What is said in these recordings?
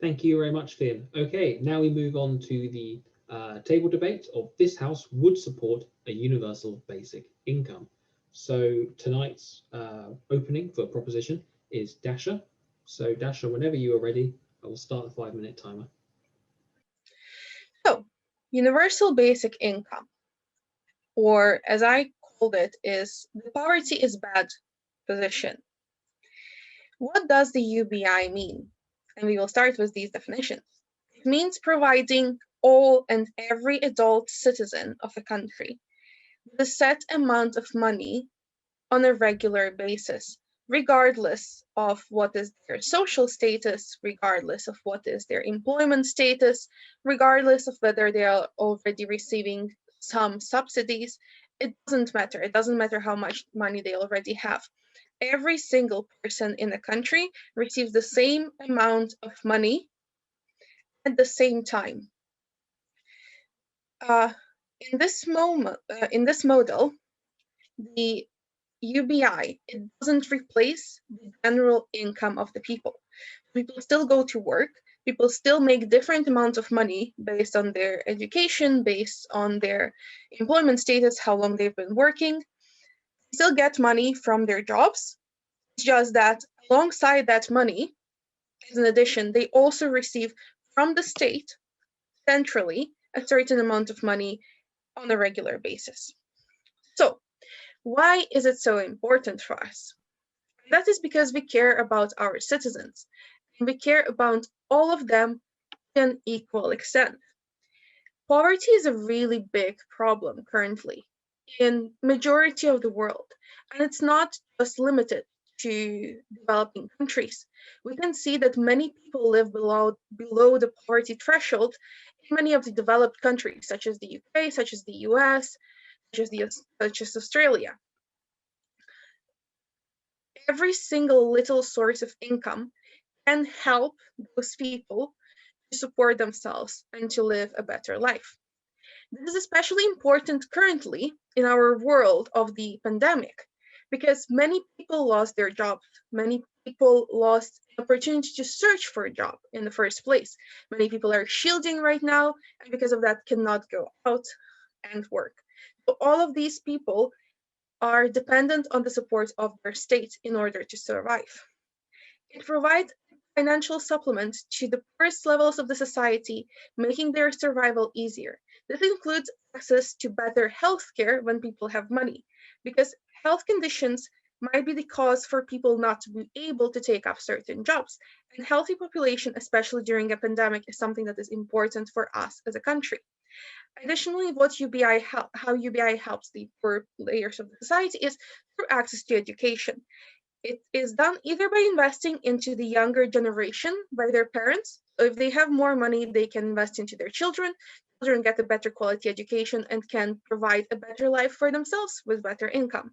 Thank you very much, Fiyin. Okay, now we move on to the table debate of this House would support a universal basic income. So tonight's opening for a proposition is Dasha. So Dasha, whenever you are ready, I will start the 5-minute timer. So, universal basic income, or as I called it, is the poverty is bad position. What does the UBI mean? And we will start with these definitions. It means providing all and every adult citizen of a country with a set amount of money on a regular basis, regardless of what is their social status, regardless of what is their employment status, regardless of whether they are already receiving some subsidies. It doesn't matter. It doesn't matter how much money they already have. Every single person in the country receives the same amount of money at the same time. In this model, the UBI, it doesn't replace the general income of the people. People still go to work, people still make different amounts of money based on their education, based on their employment status, how long they've been working. They still get money from their jobs. It's just that alongside that money, as an addition, they also receive from the state, centrally, a certain amount of money on a regular basis. So, why is it so important for us? That is because we care about our citizens, and we care about all of them to an equal extent. Poverty is a really big problem currently in majority of the world, and it's not just limited to developing countries. We can see that many people live below the poverty threshold in many of the developed countries, such as the UK, such as the US, such as Australia. Every single little source of income can help those people to support themselves and to live a better life. This is especially important currently in our world of the pandemic, because many people lost their jobs. Many people lost the opportunity to search for a job in the first place. Many people are shielding right now, and because of that cannot go out and work. So all of these people are dependent on the support of their state in order to survive. It provides financial supplement to the poorest levels of the society, making their survival easier. This includes access to better health care when people have money, because health conditions might be the cause for people not to be able to take up certain jobs. And healthy population, especially during a pandemic, is something that is important for us as a country. Additionally, how UBI helps the poor layers of the society is through access to education. It is done either by investing into the younger generation by their parents. So if they have more money, they can invest into their children. Children get a better quality education and can provide a better life for themselves with better income.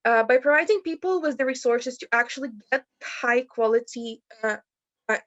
By providing people with the resources to actually get high quality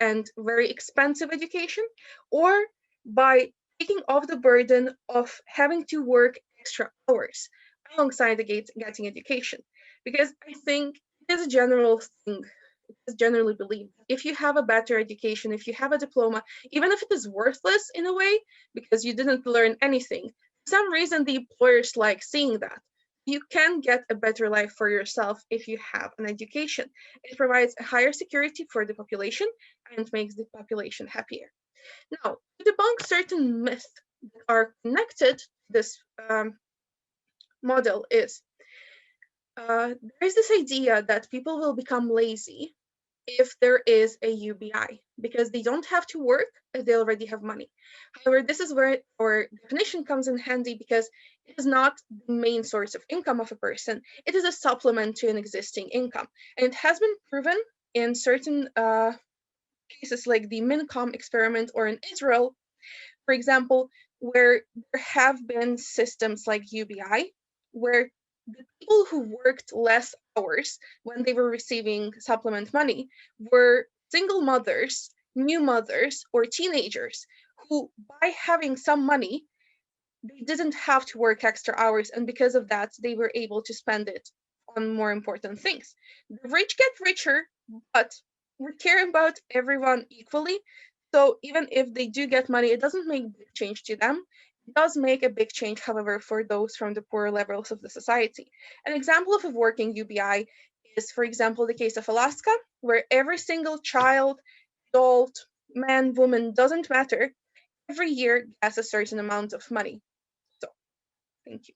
and very expensive education, or by taking off the burden of having to work extra hours alongside getting education. Because I think it is a general thing, it is generally believed. If you have a better education, if you have a diploma, even if it is worthless in a way, because you didn't learn anything, for some reason the employers like seeing that. You can get a better life for yourself if you have an education. It provides a higher security for the population and makes the population happier. Now, to debunk certain myths that are connected to this model is there is this idea that people will become lazy if there is a UBI because they don't have to work as they already have money. However, this is where our definition comes in handy because it is not the main source of income of a person. It is a supplement to an existing income. And it has been proven in certain cases like the Mincom experiment or in Israel, for example, where there have been systems like UBI where the people who worked less hours when they were receiving supplement money were single mothers, new mothers, or teenagers who, by having some money, they didn't have to work extra hours, and because of that, they were able to spend it on more important things. The rich get richer, but we care about everyone equally. So even if they do get money, it doesn't make a big change to them. It does make a big change, however, for those from the poorer levels of the society. An example of a working UBI is, for example, the case of Alaska, where every single child, adult, man, woman, doesn't matter, every year gets a certain amount of money. So, thank you.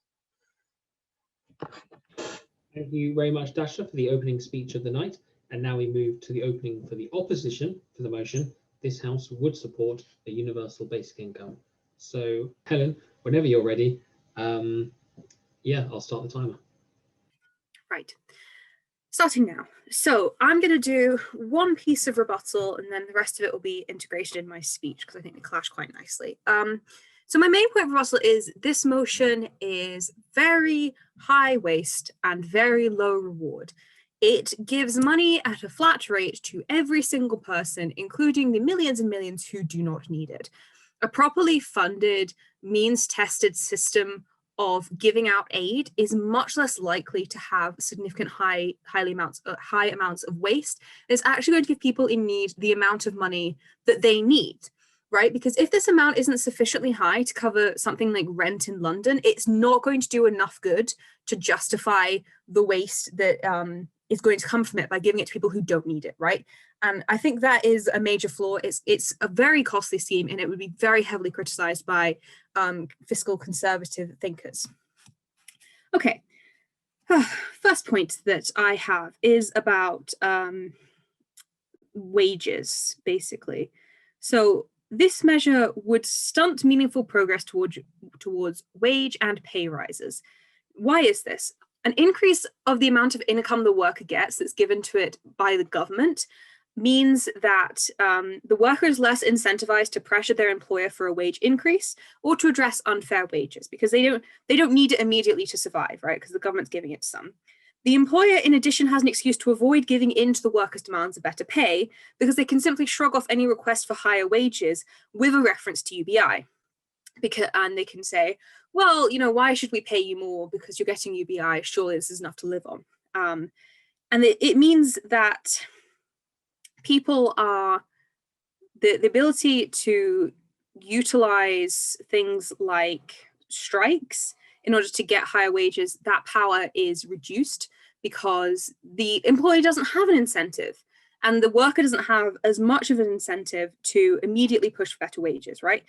Thank you very much, Dasha, for the opening speech of the night. And now we move to the opening for the opposition for the motion. This House would support a universal basic income. So, Helen, whenever you're ready, yeah, I'll start the timer. Right. Starting now. So I'm going to do one piece of rebuttal and then the rest of it will be integrated in my speech because I think they clash quite nicely. So my main point of rebuttal is this motion is very high waste and very low reward. It gives money at a flat rate to every single person, including the millions and millions who do not need it. A properly funded, means-tested system of giving out aid is much less likely to have significant high amounts of waste. It's actually going to give people in need the amount of money that they need, right? Because if this amount isn't sufficiently high to cover something like rent in London, it's not going to do enough good to justify the waste that is going to come from it by giving it to people who don't need it, right? And I think that is a major flaw. It's a very costly scheme and it would be very heavily criticized by fiscal conservative thinkers. Okay, first point that I have is about wages, basically. So this measure would stunt meaningful progress towards wage and pay rises. Why is this? An increase of the amount of income the worker gets that's given to it by the government means that the worker is less incentivized to pressure their employer for a wage increase or to address unfair wages because they don't need it immediately to survive, right? Because the government's giving it to some. The employer, in addition, has an excuse to avoid giving in to the workers' demands of better pay because they can simply shrug off any request for higher wages with a reference to UBI. And they can say, well, you know, why should we pay you more because you're getting UBI? Surely this is enough to live on. And it means that people are the ability to utilize things like strikes in order to get higher wages, that power is reduced because the employer doesn't have an incentive and the worker doesn't have as much of an incentive to immediately push for better wages, right?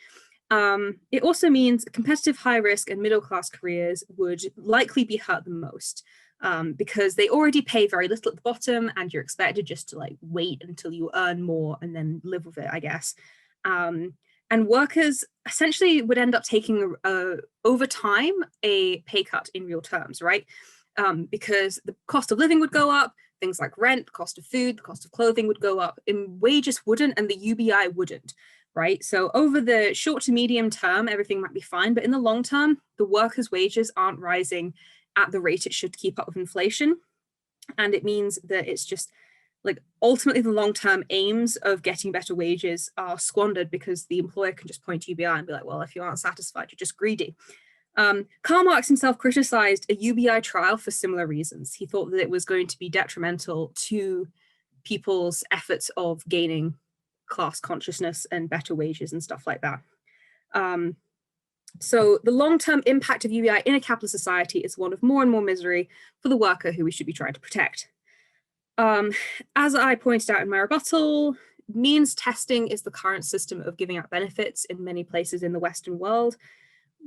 It also means competitive high risk and middle class careers would likely be hurt the most. Because they already pay very little at the bottom and you're expected just to like wait until you earn more and then live with it, I guess. And workers essentially would end up taking over time a pay cut in real terms, right? Because the cost of living would go up, things like rent, cost of food, the cost of clothing would go up, and wages wouldn't and the UBI wouldn't, right? So over the short to medium term, everything might be fine, but in the long term, the workers' wages aren't rising at the rate it should to keep up with inflation. And it means that it's just like ultimately the long-term aims of getting better wages are squandered because the employer can just point to UBI and be like, well, if you aren't satisfied, you're just greedy. Karl Marx himself criticized a UBI trial for similar reasons. He thought that it was going to be detrimental to people's efforts of gaining class consciousness and better wages and stuff like that. So the long-term impact of UBI in a capitalist society is one of more and more misery for the worker who we should be trying to protect. As I pointed out in my rebuttal, means testing is the current system of giving out benefits in many places in the Western world.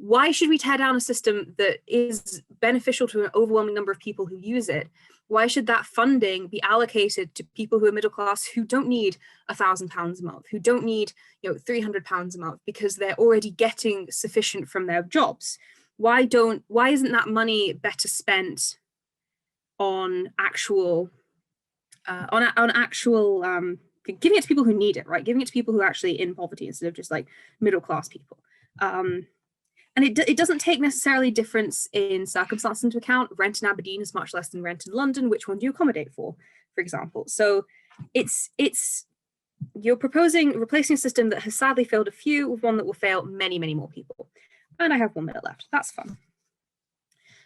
Why should we tear down a system that is beneficial to an overwhelming number of people who use it? Why should that funding be allocated to people who are middle class who don't need £1,000 a month, who don't need £300 a month because they're already getting sufficient from their jobs? Why isn't that money better spent on actual giving it to people who need it, right? Giving it to people who are actually in poverty instead of just like middle class people. And it doesn't take necessarily difference in circumstances into account. Rent in Aberdeen is much less than rent in London. Which one do you accommodate for example? So you're proposing replacing a system that has sadly failed a few with one that will fail many, many more people. And I have 1 minute left. That's fun.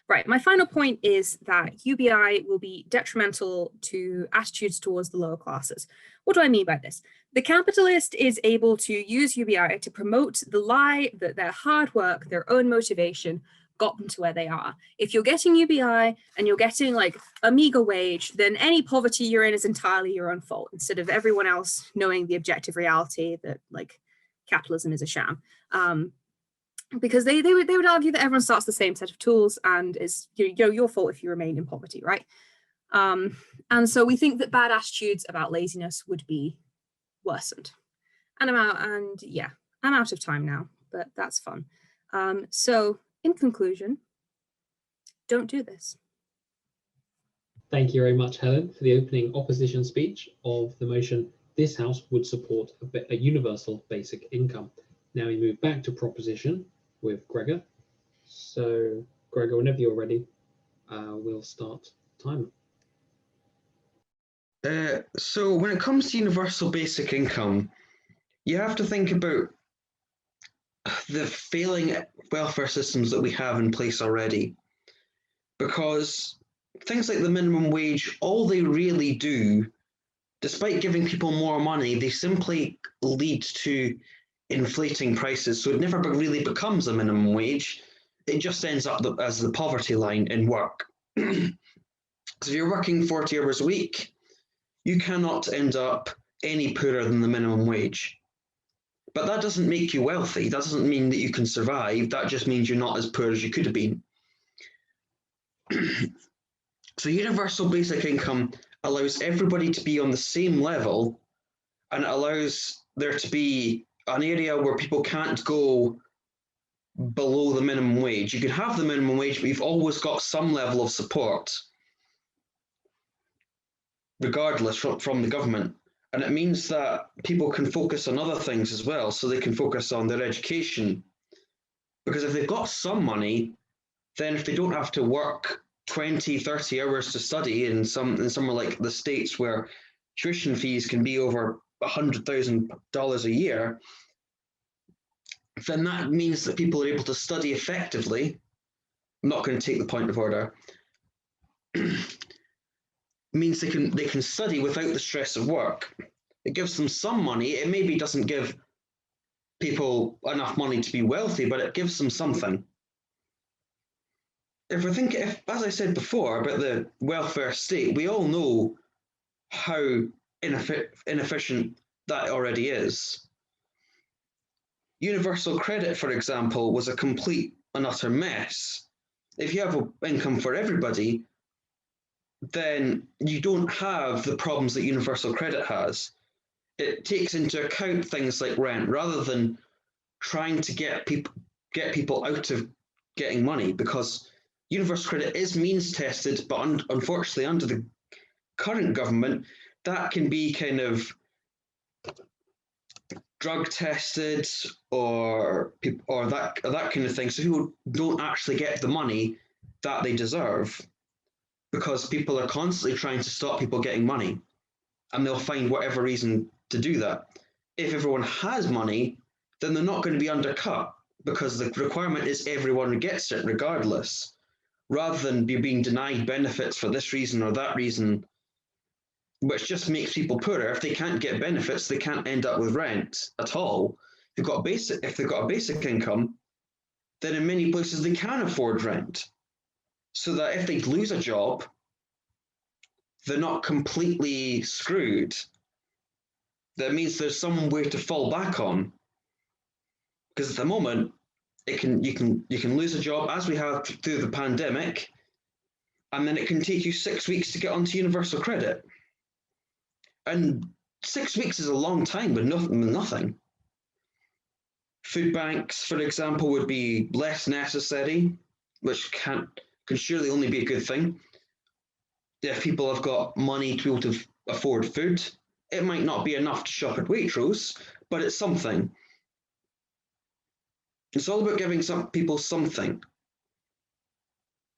Right, my final point is that UBI will be detrimental to attitudes towards the lower classes. What do I mean by this? The capitalist is able to use UBI to promote the lie that their hard work, their own motivation, got them to where they are. If you're getting UBI and you're getting like a meager wage, then any poverty you're in is entirely your own fault, instead of everyone else knowing the objective reality that like capitalism is a sham. Because they would argue that everyone starts the same set of tools and is your fault if you remain in poverty, right? And so we think that bad attitudes about laziness would be worsened. And I'm out of time now, but that's fun. So in conclusion, don't do this. Thank you very much, Helen, for the opening opposition speech of the motion, this House would support a universal basic income. Now we move back to proposition with Gregor. So Gregor, whenever you're ready, we'll start timer. So when it comes to universal basic income, you have to think about the failing welfare systems that we have in place already. Because things like the minimum wage, all they really do, despite giving people more money, they simply lead to inflating prices. So it never really becomes a minimum wage. It just ends up as the poverty line in work. So if you're working 40 hours a week, you cannot end up any poorer than the minimum wage. But that doesn't make you wealthy. That doesn't mean that you can survive. That just means you're not as poor as you could have been. So universal basic income allows everybody to be on the same level, and it allows there to be an area where people can't go below the minimum wage. You can have the minimum wage, but you've always got some level of support, regardless from the government. And it means that people can focus on other things as well, so they can focus on their education. Because if they've got some money, then if they don't have to work 20, 30 hours to study in somewhere like the States where tuition fees can be over $100,000 a year, then that means that people are able to study effectively. I'm not going to take the point of order. Means they can study without the stress of work. It gives them some money. It maybe doesn't give people enough money to be wealthy, but it gives them something. As I said before about the welfare state, we all know how inefficient that already is. Universal credit, for example, was a complete and utter mess. If you have an income for everybody, then you don't have the problems that universal credit has. It takes into account things like rent rather than trying to get people out of getting money, because universal credit is means tested, but unfortunately under the current government, that can be kind of drug tested or that kind of thing. So people don't actually get the money that they deserve, because people are constantly trying to stop people getting money, and they'll find whatever reason to do that. If everyone has money, then they're not going to be undercut, because the requirement is everyone gets it regardless, rather than being denied benefits for this reason or that reason, which just makes people poorer. If they can't get benefits, they can't end up with rent at all. If they've got a basic income, then in many places they can afford rent. So that if they lose a job, they're not completely screwed. That means there's somewhere to fall back on. Because at the moment, you can lose a job, as we have through the pandemic, and then it can take you 6 weeks to get onto universal credit. And 6 weeks is a long time with nothing. Food banks, for example, would be less necessary, which can surely only be a good thing. If people have got money to be able to afford food, it might not be enough to shop at Waitrose, but it's something. It's all about giving some people something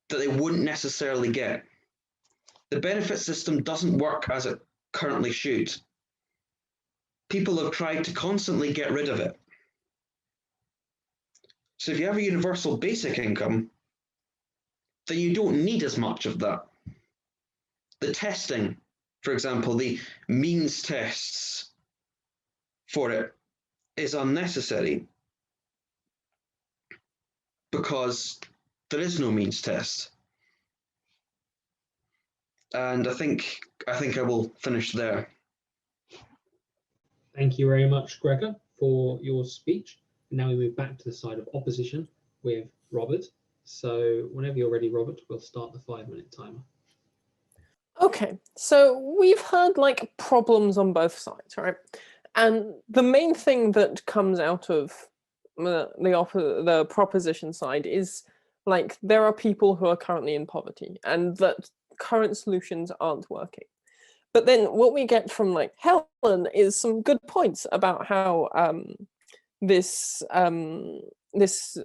that they wouldn't necessarily get. The benefit system doesn't work as it currently should. People have tried to constantly get rid of it. So if you have a universal basic income, then you don't need as much of that. The testing, for example, the means tests for it is unnecessary because there is no means test. And I think I will finish there. Thank you very much, Gregor, for your speech. Now we move back to the side of opposition with Robert. So whenever you're ready, Robert, we'll start the 5-minute timer. Okay, so we've heard like problems on both sides, right? And the main thing that comes out of the proposition side is like there are people who are currently in poverty and that current solutions aren't working. But then what we get from like Helen is some good points about how this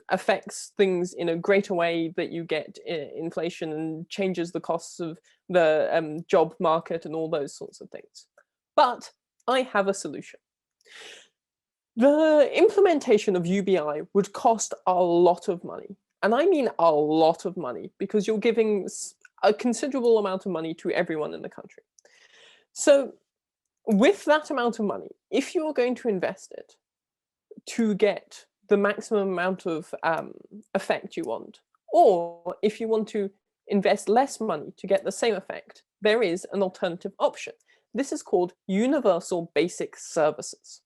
affects things in a greater way, that you get inflation and changes the costs of the job market and all those sorts of things. But I have a solution. The implementation of UBI would cost a lot of money. And I mean a lot of money, because you're giving a considerable amount of money to everyone in the country. So with that amount of money, if you're going to invest it to get the maximum amount of effect you want, or if you want to invest less money to get the same effect, there is an alternative option. This is called universal basic services.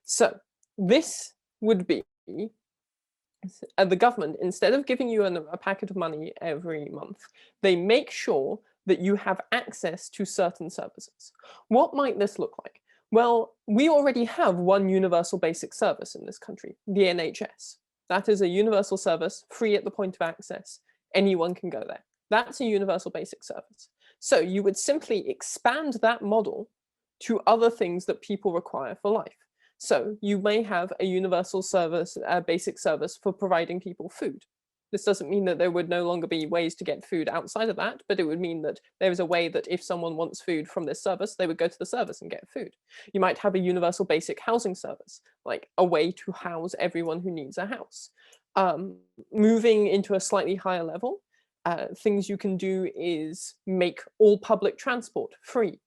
So this would be the government, instead of giving you a packet of money every month, they make sure that you have access to certain services. What might this look like? Well, we already have one universal basic service in this country, the NHS. That is a universal service, free at the point of access. Anyone can go there. That's a universal basic service. So you would simply expand that model to other things that people require for life. So you may have a universal service, a basic service for providing people food. This doesn't mean that there would no longer be ways to get food outside of that, but it would mean that there is a way that if someone wants food from this service, they would go to the service and get food. You might have a universal basic housing service, like a way to house everyone who needs a house. Moving into a slightly higher level, things you can do is make all public transport free,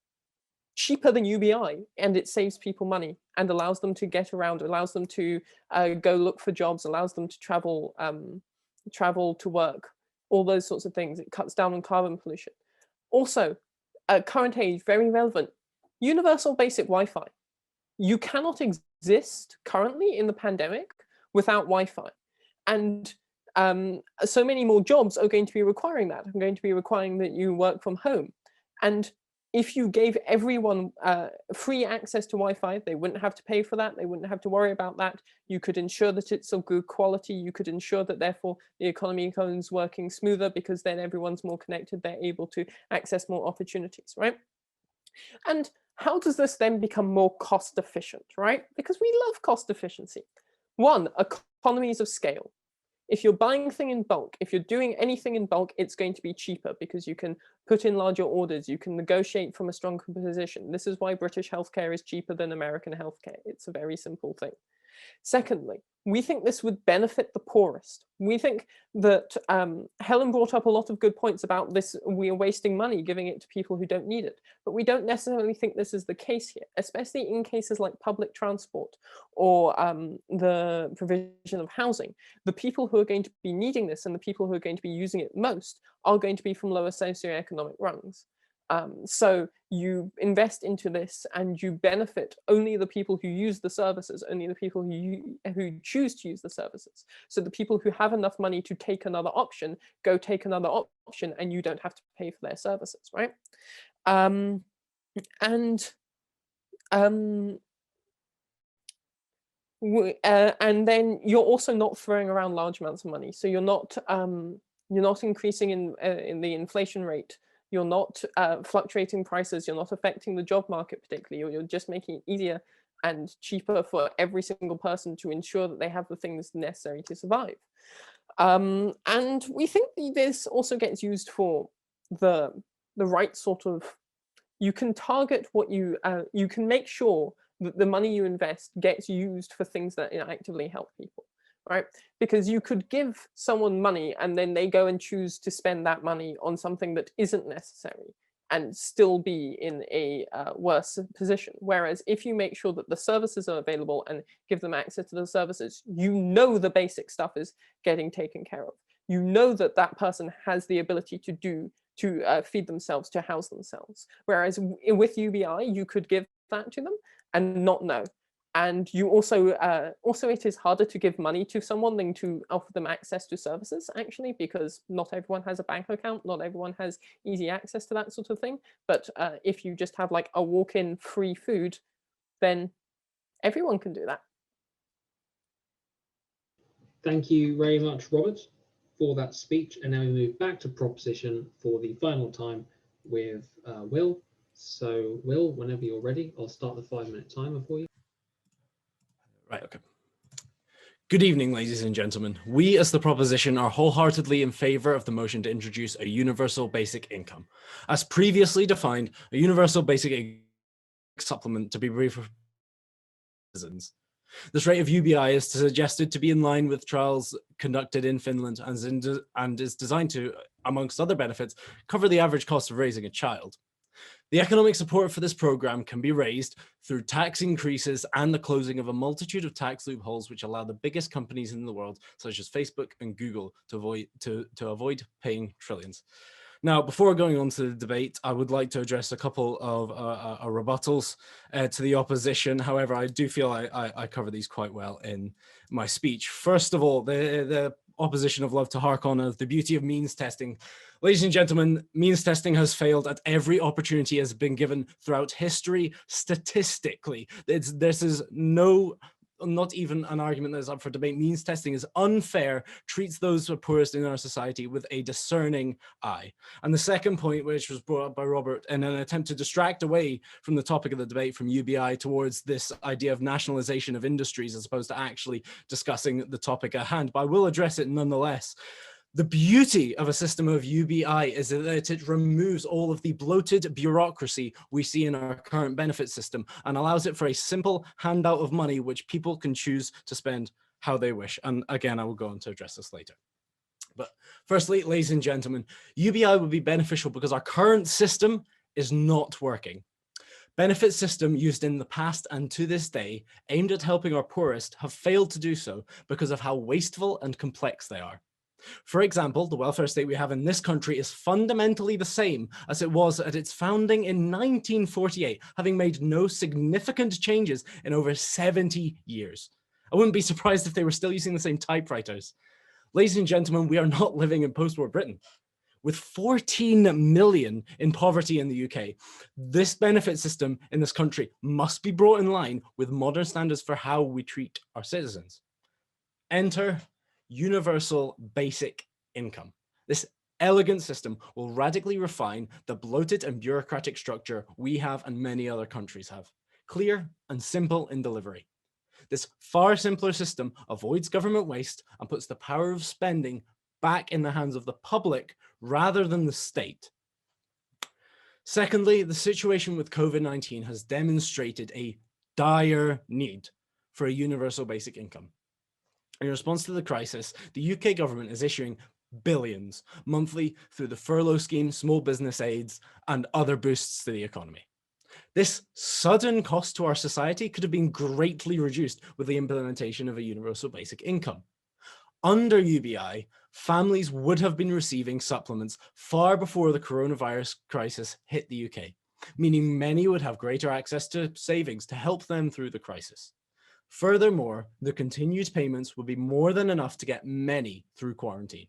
cheaper than UBI, and it saves people money and allows them to get around, allows them to go look for jobs, allows them to travel to work, all those sorts of things. It cuts down on carbon pollution. Also, current age, very relevant, universal basic Wi-Fi. You cannot exist currently in the pandemic without Wi-Fi. And so many more jobs are going to be requiring that. I'm going to be requiring that you work from home. And if you gave everyone free access to Wi-Fi, they wouldn't have to pay for that. They wouldn't have to worry about that. You could ensure that it's of good quality. You could ensure that therefore the economy is working smoother, because then everyone's more connected. They're able to access more opportunities, right? And how does this then become more cost efficient, right? Because we love cost efficiency. One, economies of scale. If you're buying things in bulk, if you're doing anything in bulk, it's going to be cheaper because you can put in larger orders, you can negotiate from a stronger position. This is why British healthcare is cheaper than American healthcare. It's a very simple thing. Secondly, we think this would benefit the poorest. We think that Helen brought up a lot of good points about this. We are wasting money giving it to people who don't need it, but we don't necessarily think this is the case here, especially in cases like public transport or the provision of housing. The people who are going to be needing this and the people who are going to be using it most are going to be from lower socioeconomic rungs. So you invest into this and you benefit only the people who use the services, only the people who choose to use the services. So the people who have enough money to take another option, go take another option, and you don't have to pay for their services, right? And then you're also not throwing around large amounts of money. So you're not increasing in the inflation rate. You're not fluctuating prices. You're not affecting the job market particularly. You're just making it easier and cheaper for every single person to ensure that they have the things necessary to survive. And we think this also gets used for the right sort of, you can target what you can make sure that the money you invest gets used for things that actively help people. right? Because you could give someone money and then they go and choose to spend that money on something that isn't necessary and still be in a worse position. Whereas if you make sure that the services are available and give them access to the services, you know the basic stuff is getting taken care of. You know that that person has the ability to feed themselves, to house themselves. Whereas with UBI, you could give that to them and not know. And you also it is harder to give money to someone than to offer them access to services, actually, because not everyone has a bank account, not everyone has easy access to that sort of thing. But if you just have like a walk-in free food, then everyone can do that. Thank you very much, Robert, for that speech. And now we move back to proposition for the final time with Will. So, Will, whenever you're ready, I'll start the 5-minute timer for you. Right, okay. Good evening, ladies and gentlemen. We as the proposition are wholeheartedly in favour of the motion to introduce a universal basic income. As previously defined, a universal basic supplement to be brief for citizens. This rate of UBI is suggested to be in line with trials conducted in Finland and is designed to, amongst other benefits, cover the average cost of raising a child. The economic support for this programme can be raised through tax increases and the closing of a multitude of tax loopholes which allow the biggest companies in the world, such as Facebook and Google, to avoid paying trillions. Now, before going on to the debate, I would like to address a couple of rebuttals to the opposition. However, I do feel I cover these quite well in my speech. First of all, the opposition have loved to hark on of the beauty of means testing. Ladies and gentlemen, means testing has failed at every opportunity it has been given throughout history statistically. This is not even an argument that is up for debate. Means testing is unfair, treats those who are poorest in our society with a discerning eye. And the second point, which was brought up by Robert in an attempt to distract away from the topic of the debate from UBI towards this idea of nationalization of industries as opposed to actually discussing the topic at hand, but I will address it nonetheless. The beauty of a system of UBI is that it removes all of the bloated bureaucracy we see in our current benefit system and allows it for a simple handout of money which people can choose to spend how they wish. And again, I will go on to address this later. But firstly, ladies and gentlemen, UBI would be beneficial because our current system is not working. Benefit system used in the past and to this day aimed at helping our poorest have failed to do so because of how wasteful and complex they are. For example, the welfare state we have in this country is fundamentally the same as it was at its founding in 1948, having made no significant changes in over 70 years. I wouldn't be surprised if they were still using the same typewriters. Ladies and gentlemen, we are not living in post-war Britain. With 14 million in poverty in the UK, this benefit system in this country must be brought in line with modern standards for how we treat our citizens. Enter universal basic income. This elegant system will radically refine the bloated and bureaucratic structure we have and many other countries have. Clear and simple in delivery. This far simpler system avoids government waste and puts the power of spending back in the hands of the public rather than the state. Secondly, the situation with COVID-19 has demonstrated a dire need for a universal basic income. In response to the crisis, the UK government is issuing billions monthly through the furlough scheme, small business aids, and other boosts to the economy. This sudden cost to our society could have been greatly reduced with the implementation of a universal basic income. Under UBI, families would have been receiving supplements far before the coronavirus crisis hit the UK, meaning many would have greater access to savings to help them through the crisis. Furthermore, the continued payments would be more than enough to get many through quarantine.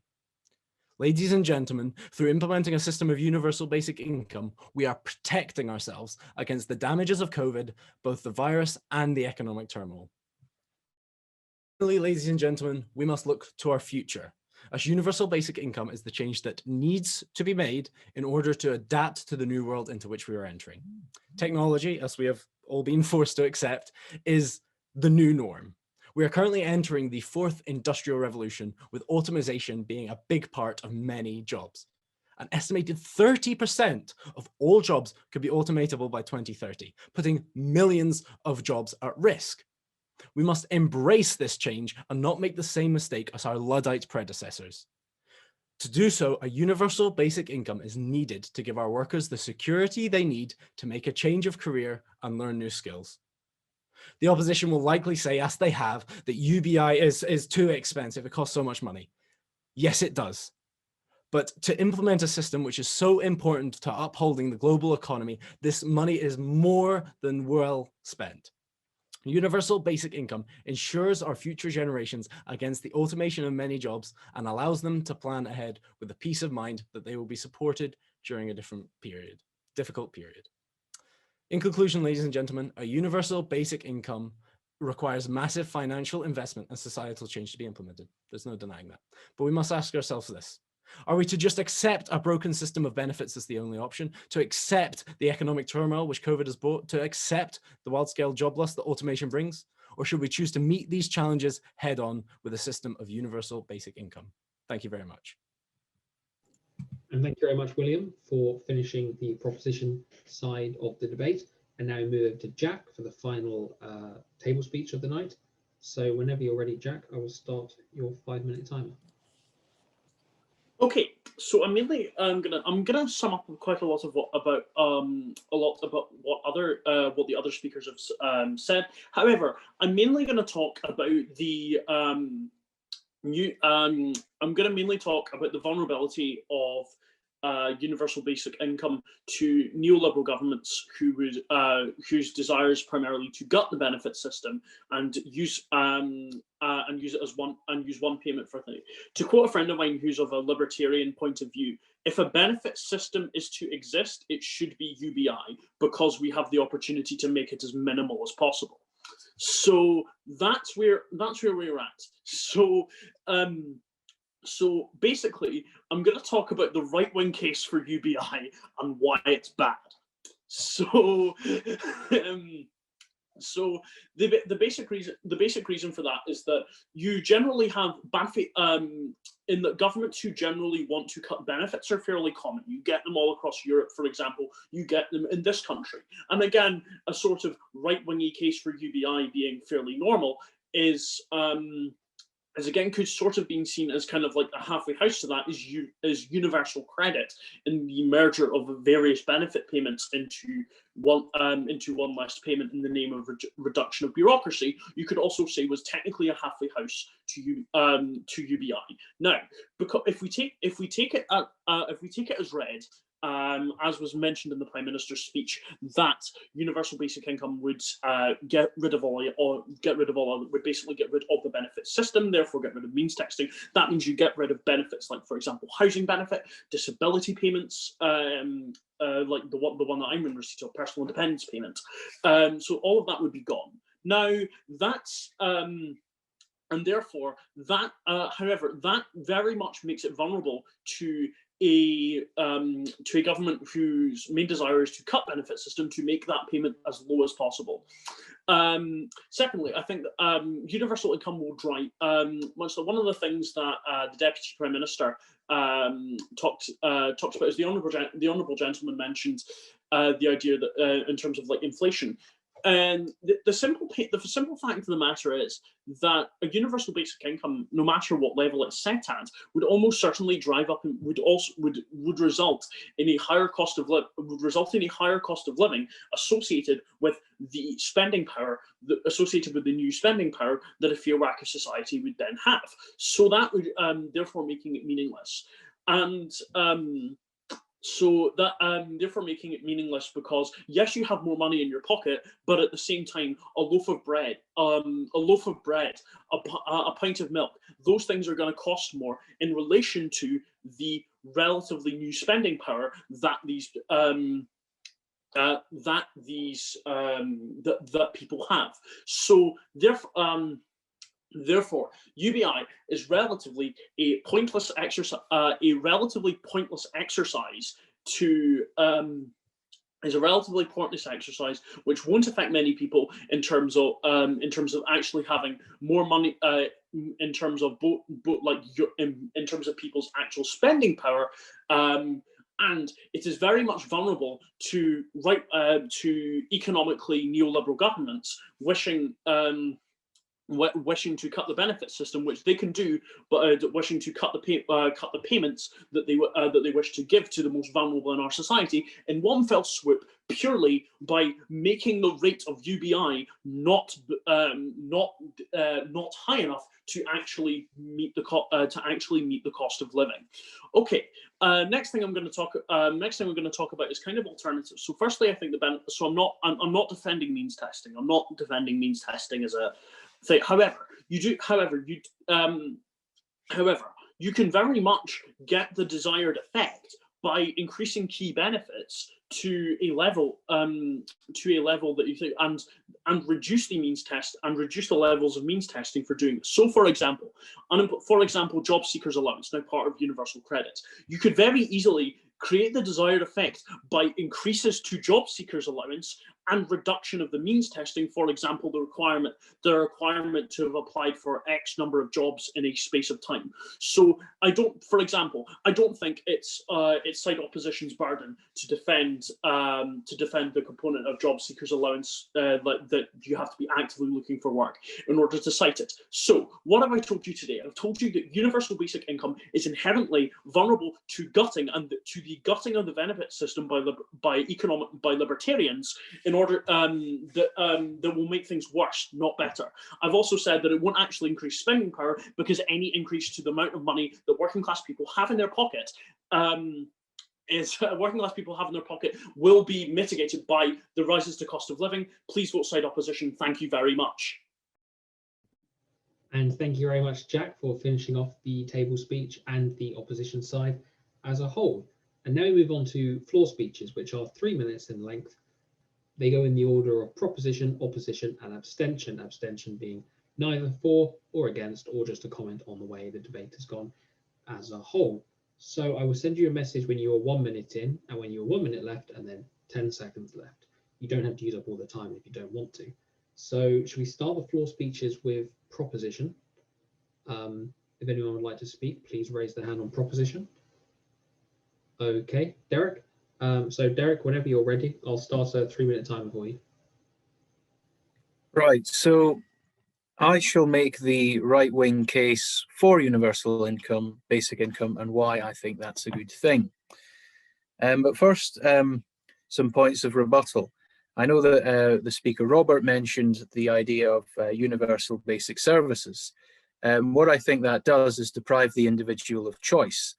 Ladies and gentlemen, through implementing a system of universal basic income, we are protecting ourselves against the damages of COVID, both the virus and the economic turmoil. Finally, ladies and gentlemen, we must look to our future, as universal basic income is the change that needs to be made in order to adapt to the new world into which we are entering. Technology, as we have all been forced to accept, is the new norm. We are currently entering the fourth industrial revolution, with automation being a big part of many jobs. An estimated 30% of all jobs could be automatable by 2030, putting millions of jobs at risk. We must embrace this change and not make the same mistake as our Luddite predecessors. To do so, a universal basic income is needed to give our workers the security they need to make a change of career and learn new skills. The opposition will likely say, as they have, that UBI is too expensive, it costs so much money. Yes, it does. But to implement a system which is so important to upholding the global economy, this money is more than well spent. Universal basic income ensures our future generations against the automation of many jobs and allows them to plan ahead with the peace of mind that they will be supported during a difficult period. In conclusion, ladies and gentlemen, a universal basic income requires massive financial investment and societal change to be implemented. There's no denying that. But we must ask ourselves this. Are we to just accept a broken system of benefits as the only option, to accept the economic turmoil which COVID has brought, to accept the wild-scale job loss that automation brings? Or should we choose to meet these challenges head on with a system of universal basic income? Thank you very much. And thank you very much, William, for finishing the proposition side of the debate. And now we move over to Jack for the final table speech of the night. So whenever you're ready, Jack, I will start your 5-minute timer. Okay, so I'm gonna sum up quite a lot of what the other speakers have said. However, I'm mainly going to talk about the I'm going to mainly talk about the vulnerability of universal basic income to neoliberal governments whose desire is primarily to gut the benefit system and use it as one payment for things. To quote a friend of mine who's of a libertarian point of view, if a benefit system is to exist, it should be UBI because we have the opportunity to make it as minimal as possible. So that's where we're at. So basically, I'm going to talk about the right-wing case for UBI and why it's bad. So, so the basic reason for that is that you generally have in the governments who generally want to cut benefits are fairly common. You get them all across Europe, for example. You get them in this country, and again, a sort of right-wingy case for UBI being fairly normal is again could sort of being seen as kind of like a halfway house to that is universal credit in the merger of various benefit payments into one less payment in the name of reduction of bureaucracy. You could also say was technically a halfway house to UBI. Now, because if we take it as read, as was mentioned in the Prime Minister's speech, that universal basic income would would basically get rid of the benefit system, therefore get rid of means testing. That means you get rid of benefits like, for example, housing benefit, disability payments, like the one that I'm in receipt of, personal independence payment. So all of that would be gone. Now that's and therefore that, however, that very much makes it vulnerable to a government whose main desire is to cut benefit system to make that payment as low as possible. Secondly, I think that universal income will drive one of the things that the Deputy Prime Minister talked about is the honourable gentleman mentioned the idea that in terms of like inflation. And the simple fact of the matter is that a universal basic income, no matter what level it's set at, would almost certainly drive up and would result in a higher cost of living associated with the spending power associated with the new spending power that a fair whack of society would then have. So that would therefore making it meaningless. And so that therefore making it meaningless because yes, you have more money in your pocket, but at the same time, a loaf of bread, a pint of milk, those things are going to cost more in relation to the relatively new spending power that that people have. So therefore, UBI is relatively a pointless exercise. Which won't affect many people in terms of actually having more money in terms of in terms of people's actual spending power. And it is very much vulnerable to economically neoliberal governments wishing wishing to cut the benefit system, which they can do, but wishing to cut the payments that they wish to give to the most vulnerable in our society in one fell swoop, purely by making the rate of UBI not high enough to actually meet the cost of living. Okay. Next thing I'm going to talk about is kind of alternatives. So firstly, I think I'm not defending means testing. I'm not defending means testing as a thing. However, you can very much get the desired effect by increasing key benefits to a level that you think, and reduce the means test and reduce the levels of means testing for doing this. So, for example, job seekers allowance, now part of universal credit, you could very easily create the desired effect by increases to job seekers allowance and reduction of the means testing. For example, the requirement to have applied for X number of jobs in a space of time. So I don't think it's side opposition's burden to defend the component of job seekers allowance that you have to be actively looking for work in order to cite it. So what have I told you today? I've told you that universal basic income is inherently vulnerable to gutting and to the gutting of the benefit system by libertarians in order that will make things worse, not better. I've also said that it won't actually increase spending power because any increase to the amount of money that working class people have in their pocket will be mitigated by the rises to cost of living. Please vote side opposition. Thank you very much. And thank you very much, Jack, for finishing off the table speech and the opposition side as a whole. And now we move on to floor speeches, which are 3 minutes in length. They go in the order of proposition, opposition, and abstention. Abstention being neither for or against, or just a comment on the way the debate has gone as a whole. So I will send you a message when you are 1 minute in and when you're 1 minute left and then 10 seconds left. You don't have to use up all the time if you don't want to. So should we start the floor speeches with proposition? If anyone would like to speak, please raise their hand on proposition. Okay, Derek. So Derek, whenever you're ready, I'll start a 3 minute timer for you. Right, so I shall make the right-wing case for universal income, basic income, and why I think that's a good thing. But first, some points of rebuttal. I know that the speaker, Robert, mentioned the idea of universal basic services. What I think that does is deprive the individual of choice.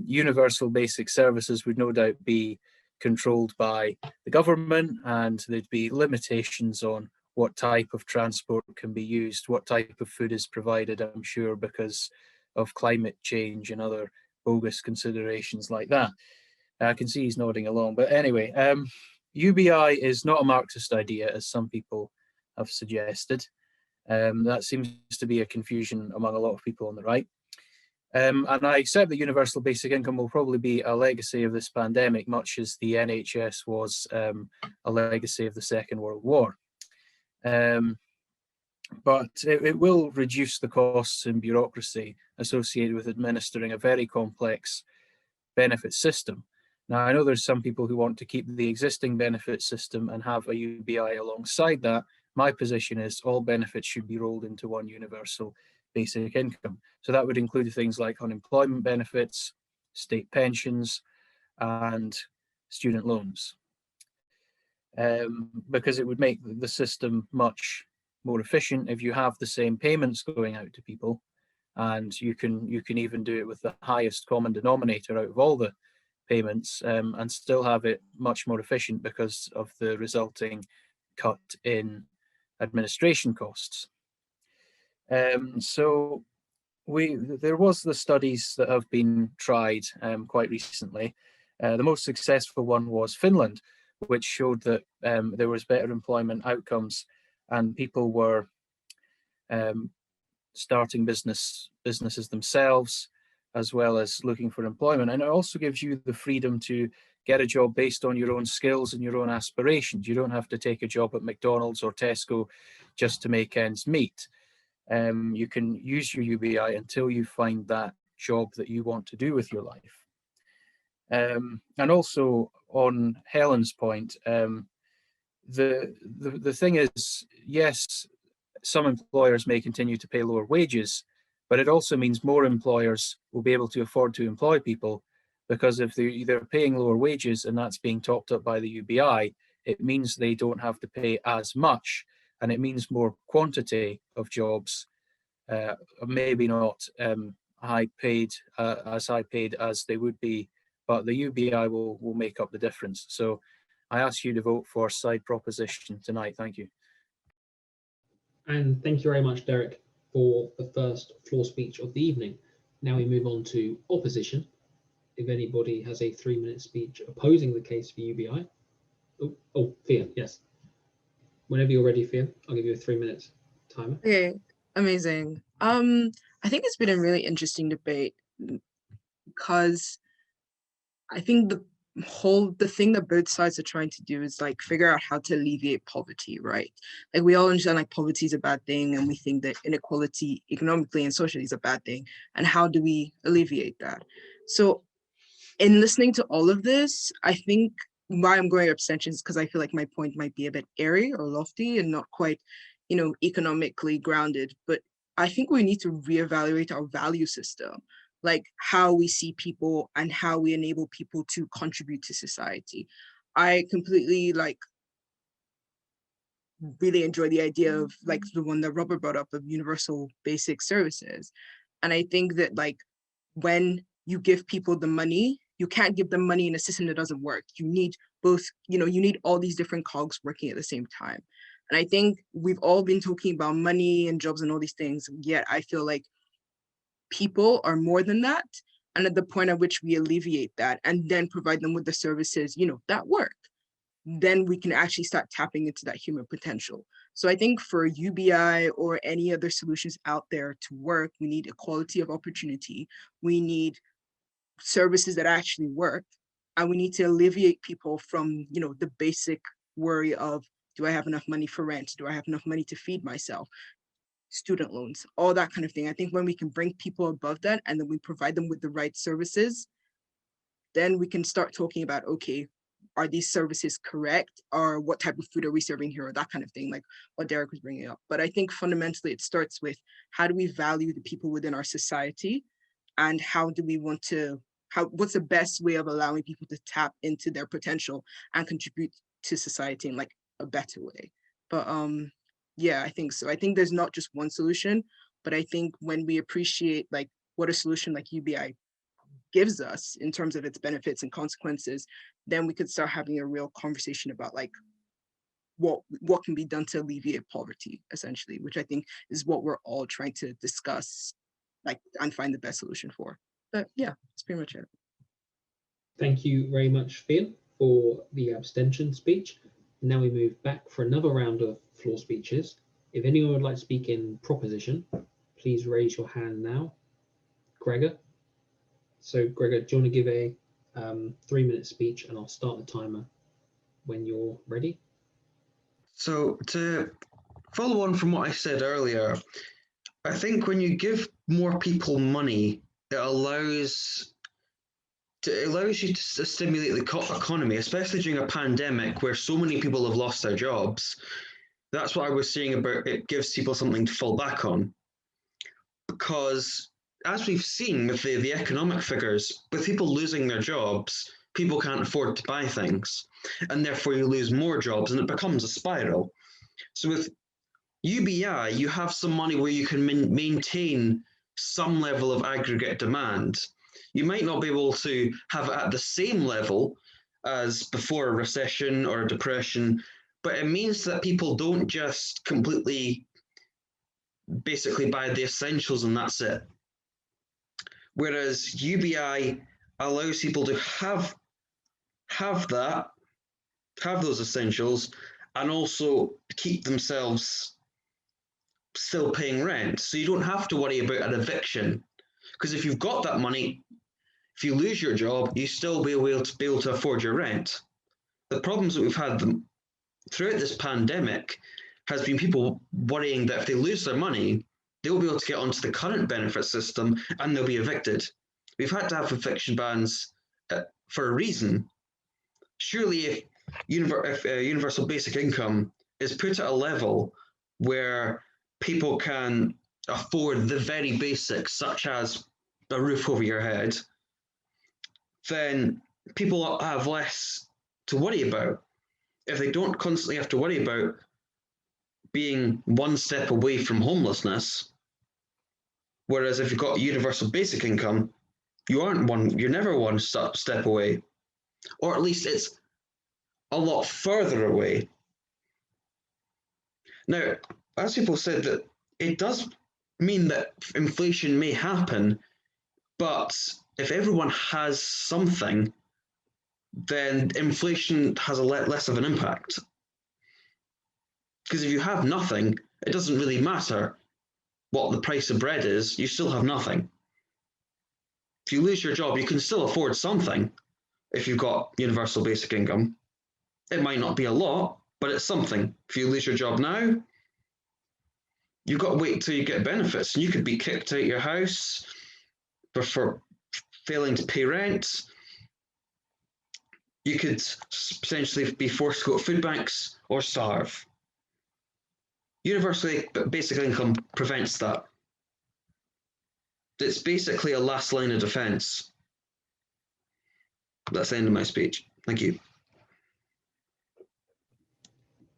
Universal basic services would no doubt be controlled by the government, and there'd be limitations on what type of transport can be used, what type of food is provided, I'm sure, because of climate change and other bogus considerations like that. I can see he's nodding along, but anyway, UBI is not a Marxist idea, as some people have suggested. That seems to be a confusion among a lot of people on the right. And I accept that universal basic income will probably be a legacy of this pandemic, much as the NHS was a legacy of the Second World War. But it will reduce the costs and bureaucracy associated with administering a very complex benefit system. Now, I know there's some people who want to keep the existing benefit system and have a UBI alongside that. My position is all benefits should be rolled into one universal basic income. So that would include things like unemployment benefits, state pensions, and student loans. Because it would make the system much more efficient if you have the same payments going out to people, and you can even do it with the highest common denominator out of all the payments, and still have it much more efficient because of the resulting cut in administration costs. So there was the studies that have been tried quite recently. The most successful one was Finland, which showed that there was better employment outcomes and people were starting businesses themselves, as well as looking for employment. And it also gives you the freedom to get a job based on your own skills and your own aspirations. You don't have to take a job at McDonald's or Tesco just to make ends meet. You can use your UBI until you find that job that you want to do with your life. And also on Helen's point, the thing is, yes, some employers may continue to pay lower wages, but it also means more employers will be able to afford to employ people, because if they're paying lower wages and that's being topped up by the UBI, it means they don't have to pay as much, and it means more quantity of jobs, maybe not high paid as they would be, but the UBI will make up the difference. So I ask you to vote for side proposition tonight. Thank you. And thank you very much, Derek, for the first floor speech of the evening. Now we move on to opposition. If anybody has a 3-minute speech opposing the case for UBI. Oh, Fiyin, yes. Whenever you're ready, Fiyin, I'll give you a 3-minute timer. Okay, amazing. I think it's been a really interesting debate because I think the thing that both sides are trying to do is like figure out how to alleviate poverty, right? Like we all understand like poverty is a bad thing, and we think that inequality economically and socially is a bad thing. And how do we alleviate that? So in listening to all of this, I think why I'm going abstention is because I feel like my point might be a bit airy or lofty and not quite, economically grounded. But I think we need to reevaluate our value system, like how we see people and how we enable people to contribute to society. I completely really enjoy the idea of like the one that Robert brought up of universal basic services. And I think that like when you give people the money, you can't give them money in a system that doesn't work. You need both, you need all these different cogs working at the same time. And I think we've all been talking about money and jobs and all these things, yet I feel like people are more than that. And at the point at which we alleviate that and then provide them with the services, that work, then we can actually start tapping into that human potential. So I think for UBI or any other solutions out there to work, we need equality of opportunity. We need services that actually work. And we need to alleviate people from, the basic worry of, do I have enough money for rent? Do I have enough money to feed myself? Student loans, all that kind of thing. I think when we can bring people above that and then we provide them with the right services, then we can start talking about, okay, are these services correct? Or what type of food are we serving here? Or that kind of thing, like what Derek was bringing up. But I think fundamentally it starts with how do we value the people within our society, and how do we want to, what's the best way of allowing people to tap into their potential and contribute to society in like a better way. But yeah, I think so. I think there's not just one solution, but I think when we appreciate like what a solution like UBI gives us in terms of its benefits and consequences, then we could start having a real conversation about like what can be done to alleviate poverty, essentially, which I think is what we're all trying to discuss, like, and find the best solution for. But yeah, that's pretty much it. Thank you very much, Fiyin, for the abstention speech. Now we move back for another round of floor speeches. If anyone would like to speak in proposition, please raise your hand now. Gregor. So Gregor, do you want to give a 3-minute speech, and I'll start the timer when you're ready? So to follow on from what I said earlier, I think when you give more people money, it allows you to stimulate the economy, especially during a pandemic where so many people have lost their jobs. That's what I was saying about it gives people something to fall back on. Because as we've seen with the economic figures, with people losing their jobs, people can't afford to buy things. And therefore you lose more jobs and it becomes a spiral. So with UBI, you have some money where you can maintain some level of aggregate demand. You might not be able to have it at the same level as before a recession or a depression, but it means that people don't just completely basically buy the essentials and that's it. Whereas UBI allows people to have those essentials and also keep themselves still paying rent. So you don't have to worry about an eviction. Because if you've got that money, if you lose your job, you still be able to afford your rent. The problems that we've had throughout this pandemic has been people worrying that if they lose their money, they'll be able to get onto the current benefit system and they'll be evicted. We've had to have eviction bans for a reason. Surely if universal basic income is put at a level where people can afford the very basics, such as a roof over your head, then people have less to worry about. If they don't constantly have to worry about being one step away from homelessness, whereas if you've got universal basic income, you're never one step away, or at least it's a lot further away. Now, as people said, that it does mean that inflation may happen, but if everyone has something, then inflation has a less of an impact. Because if you have nothing, it doesn't really matter what the price of bread is, you still have nothing. If you lose your job, you can still afford something if you've got universal basic income. It might not be a lot, but it's something. If you lose your job now, you've got to wait until you get benefits, and you could be kicked out of your house for failing to pay rent. You could potentially be forced to go to food banks or starve. Universal basic income prevents that. It's basically a last line of defense. That's the end of my speech. Thank you.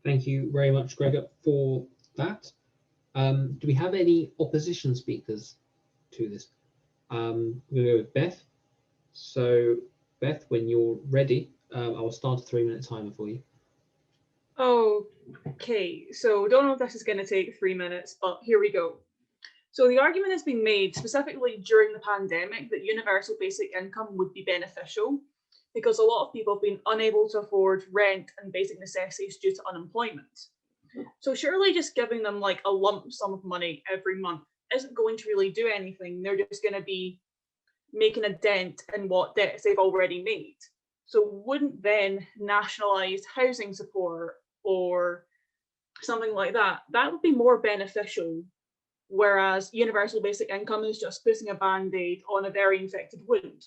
Thank you very much, Gregor, for that. Do we have any opposition speakers to this? I'm going to go with Beth. So, Beth, when you're ready, I'll start a 3-minute timer for you. Okay, so don't know if this is going to take 3 minutes, but here we go. So the argument has been made specifically during the pandemic that universal basic income would be beneficial because a lot of people have been unable to afford rent and basic necessities due to unemployment. So surely just giving them like a lump sum of money every month isn't going to really do anything. They're just going to be making a dent in what debts they've already made. So wouldn't then nationalised housing support or something like that would be more beneficial, whereas universal basic income is just putting a band-aid on a very infected wound.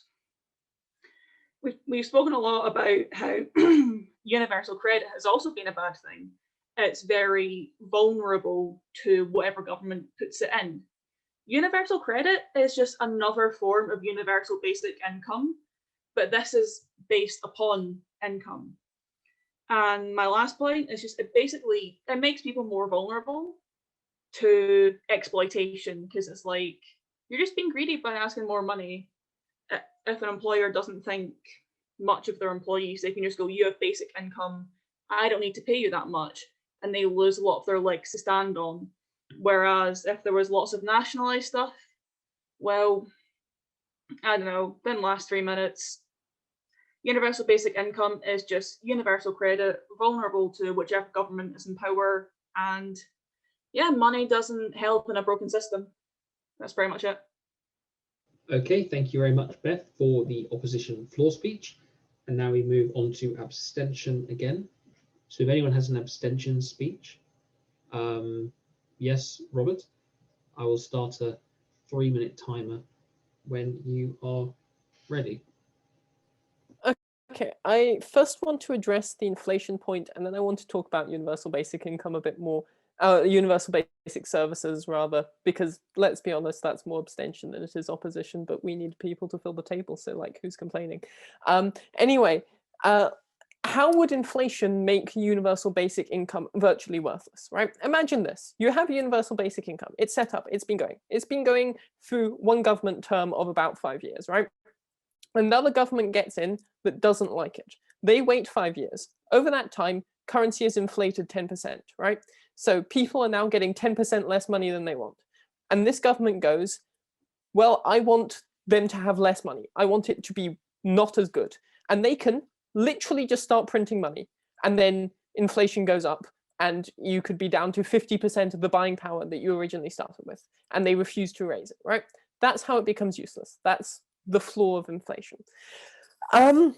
We've spoken a lot about how universal credit has also been a bad thing. It's very vulnerable to whatever government puts it in. Universal credit is just another form of universal basic income, but this is based upon income. And my last point is just it makes people more vulnerable to exploitation because it's like you're just being greedy by asking more money. If an employer doesn't think much of their employees, they can just go, you have basic income, I don't need to pay you that much, and they lose a lot of their legs to stand on. Whereas if there was lots of nationalised stuff, well, I don't know, didn't last 3 minutes. Universal basic income is just universal credit, vulnerable to whichever government is in power, and yeah, money doesn't help in a broken system. That's pretty much it. Okay, thank you very much, Beth, for the opposition floor speech. And now we move on to abstention again. So if anyone has an abstention speech, yes, Robert, I will start a 3-minute timer when you are ready. Okay, I first want to address the inflation point, and then I want to talk about universal basic income a bit more. Universal basic services, rather, because let's be honest, that's more abstention than it is opposition, but we need people to fill the table, so like, who's complaining? Anyway, how would inflation make universal basic income virtually worthless, right? Imagine this, you have universal basic income, it's set up, it's been going through one government term of about 5 years, right? Another government gets in that doesn't like it. They wait 5 years. Over that time, currency is inflated 10%, right? So people are now getting 10% less money than they want. And this government goes, well, I want them to have less money. I want it to be not as good. And they can literally just start printing money. And then inflation goes up and you could be down to 50% of the buying power that you originally started with. And they refuse to raise it, right? That's how it becomes useless. That's the flaw of inflation. And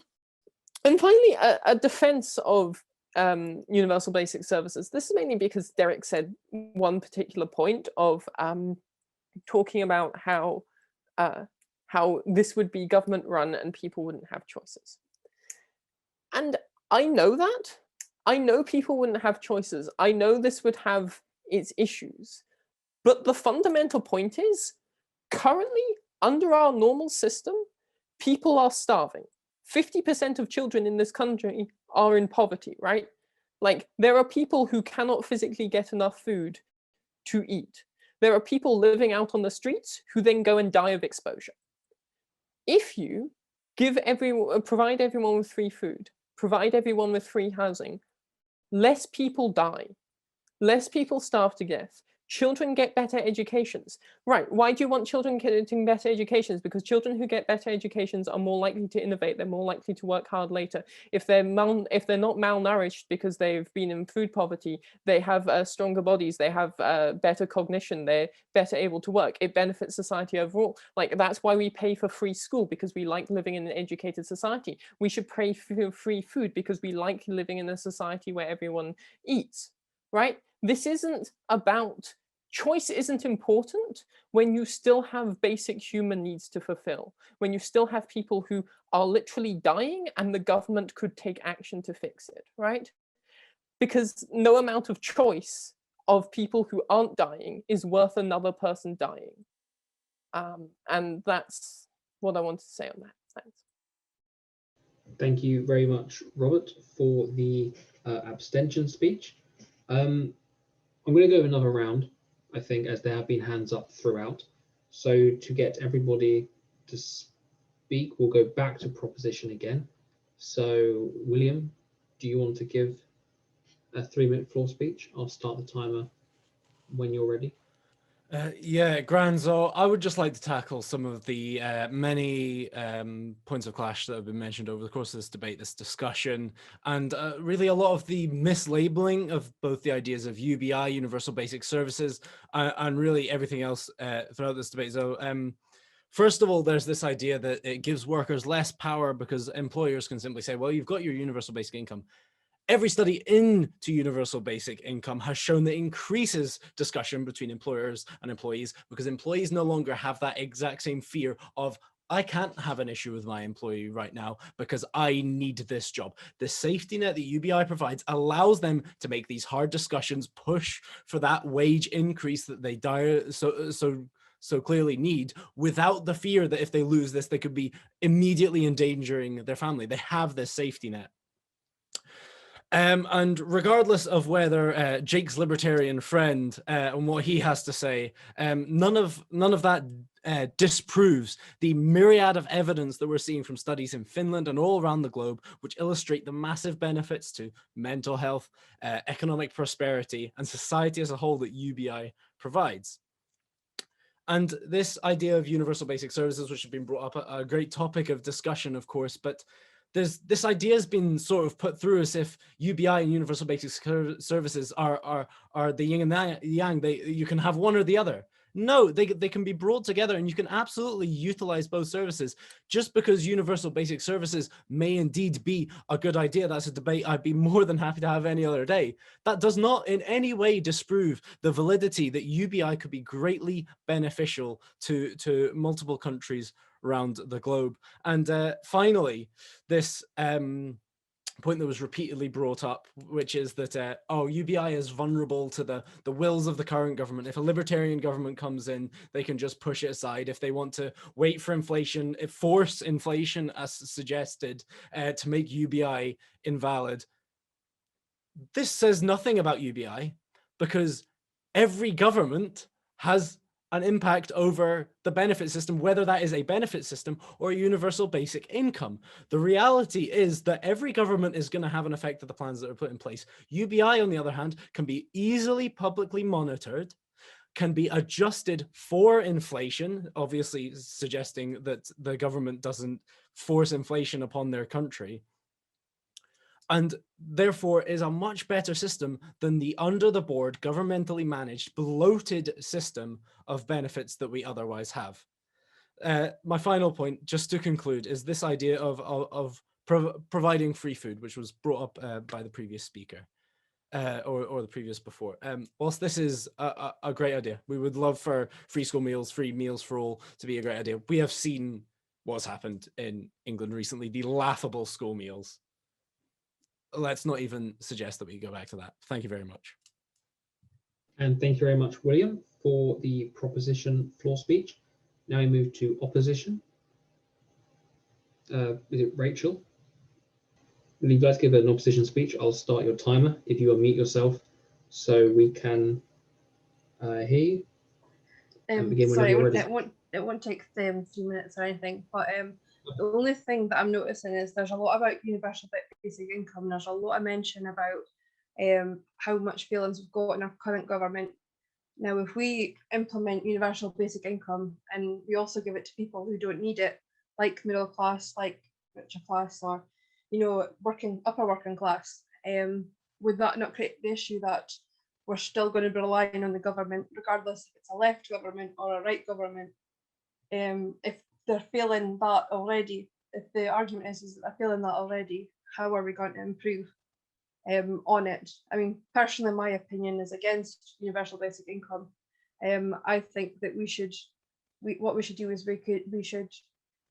finally, a defense of universal basic services. This is mainly because Derek said one particular point of talking about how this would be government run and people wouldn't have choices. And I know that. I know people wouldn't have choices. I know this would have its issues. But the fundamental point is, currently, under our normal system, people are starving. 50% of children in this country are in poverty, right? Like, there are people who cannot physically get enough food to eat. There are people living out on the streets who then go and die of exposure. If you provide everyone with free food, provide everyone with free housing, less people die, less people starve to death, children get better educations. Right, why do you want children getting better educations? Because children who get better educations are more likely to innovate, they're more likely to work hard later. If they're not malnourished because they've been in food poverty, they have stronger bodies, they have better cognition, they're better able to work. It benefits society overall. Like, that's why we pay for free school, because we like living in an educated society. We should pay for free food because we like living in a society where everyone eats, right? This isn't about choice. Isn't important when you still have basic human needs to fulfill, when you still have people who are literally dying and the government could take action to fix it, right? Because no amount of choice of people who aren't dying is worth another person dying. And that's what I want to say on that. Thanks. Thank you very much, Robert, for the abstention speech. I'm going to go another round, I think, as there have been hands up throughout. So to get everybody to speak, we'll go back to proposition again. So William, do you want to give a 3-minute floor speech? I'll start the timer when you're ready. Yeah, Granzo, I would just like to tackle some of the many points of clash that have been mentioned over the course of this debate, this discussion, and really a lot of the mislabeling of both the ideas of UBI, Universal Basic Services, and really everything else throughout this debate. So first of all, there's this idea that it gives workers less power because employers can simply say, well, you've got your universal basic income. Every study into universal basic income has shown that it increases discussion between employers and employees, because employees no longer have that exact same fear of, I can't have an issue with my employee right now because I need this job. The safety net that UBI provides allows them to make these hard discussions, push for that wage increase that they so clearly need, without the fear that if they lose this, they could be immediately endangering their family. They have this safety net. And regardless of whether Jake's libertarian friend and what he has to say, none of that disproves the myriad of evidence that we're seeing from studies in Finland and all around the globe, which illustrate the massive benefits to mental health, economic prosperity, and society as a whole that UBI provides. And this idea of universal basic services, which has been brought up, a great topic of discussion, of course, but this idea has been sort of put through as if UBI and universal basic services are the yin and the yang. You can have one or the other. No, they can be brought together, and you can absolutely utilize both services. Just because universal basic services may indeed be a good idea, that's a debate I'd be more than happy to have any other day. That does not in any way disprove the validity that UBI could be greatly beneficial to multiple countries around the globe. And finally, this point that was repeatedly brought up, which is that UBI is vulnerable to the wills of the current government. If a libertarian government comes in, they can just push it aside. If they want to wait for inflation, force inflation as suggested to make UBI invalid. This says nothing about UBI, because every government has an impact over the benefit system, whether that is a benefit system or a universal basic income. The reality is that every government is going to have an effect of the plans that are put in place. UBI, on the other hand, can be easily publicly monitored, can be adjusted for inflation, obviously suggesting that the government doesn't force inflation upon their country, and therefore is a much better system than the under-the-board, governmentally managed, bloated system of benefits that we otherwise have. My final point, just to conclude, is this idea of providing free food, which was brought up by the previous speaker, or the previous before. Whilst this is a great idea, we would love for free school meals, free meals for all to be a great idea. We have seen what's happened in England recently, the laughable school meals. Let's not even suggest that we go back to that. Thank you very much. And thank you very much, William, for the proposition floor speech. Now we move to opposition. Is it Rachael? Will you guys give an opposition speech? I'll start your timer if you unmute yourself so we can hear you. And begin Sorry, whenever you're ready. it won't take 3 minutes or anything, but the only thing that I'm noticing is there's a lot about universal basic income. There's a lot of mention about how much feelings we've got in our current government. Now, if we implement universal basic income and we also give it to people who don't need it, like middle class, like richer class, or upper working class, would that not create the issue that we're still going to be relying on the government, regardless if it's a left government or a right government? If they're feeling that already, if the argument is that they're feeling that already, how are we going to improve on it? I mean, personally, my opinion is against universal basic income. I think that what we should do is we should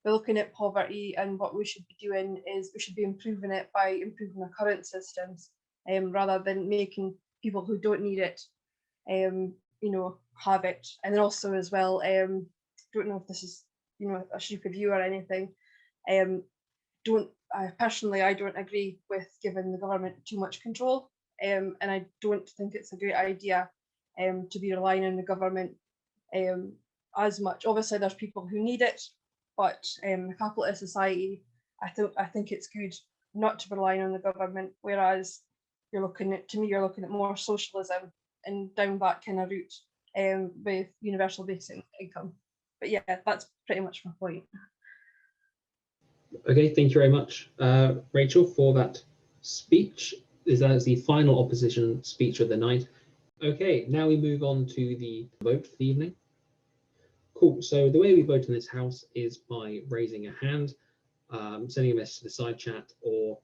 be looking at poverty, and what we should be doing is we should be improving it by improving our current systems, rather than making people who don't need it, have it. And then also as well, don't know if this is, a stupid view or anything. Personally, I don't agree with giving the government too much control, and I don't think it's a great idea to be relying on the government as much. Obviously, there's people who need it, but in a capitalist society, I think it's good not to be relying on the government. Whereas you're looking at more socialism and down that kind of route with universal basic income. But yeah, that's pretty much my point. Okay, thank you very much, Rachael, for that speech. That is the final opposition speech of the night. Okay, now we move on to the vote for the evening. Cool, so the way we vote in this house is by raising a hand, sending a message to the side chat, or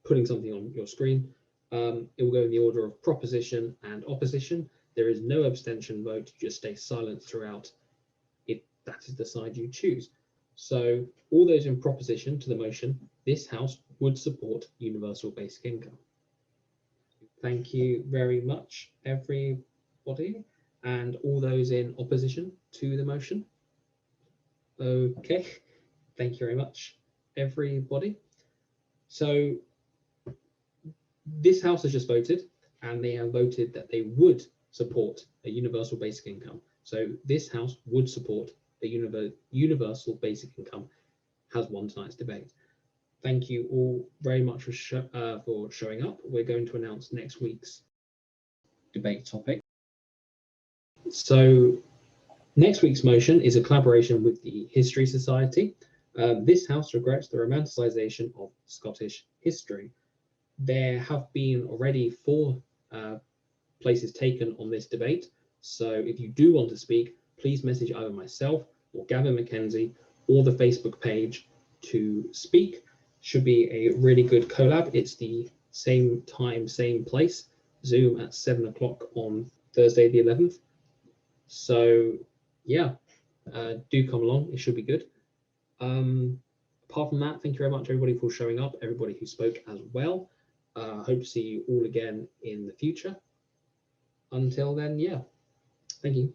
putting something on your screen. It will go in the order of proposition and opposition. There is no abstention vote, you just stay silent throughout if that is the side you choose. So all those in proposition to the motion, this house would support universal basic income. Thank you very much, everybody. And all those in opposition to the motion? Okay, thank you very much, everybody. So this house has just voted, and they have voted that they would support a universal basic income. So this house would support a universal basic income, has won tonight's debate. Thank you all very much for showing up. We're going to announce next week's debate topic. So next week's motion is a collaboration with the History Society. This house regrets the romanticisation of Scottish history. There have been already 4 places taken on this debate. So if you do want to speak, please message either myself or Gavin McKenzie or the Facebook page to speak. Should be a really good collab. It's the same time, same place, Zoom at 7 o'clock on Thursday the 11th. So yeah, do come along, it should be good. Apart from that, thank you very much everybody for showing up, everybody who spoke as well. Hope to see you all again in the future. Until then, yeah, thank you.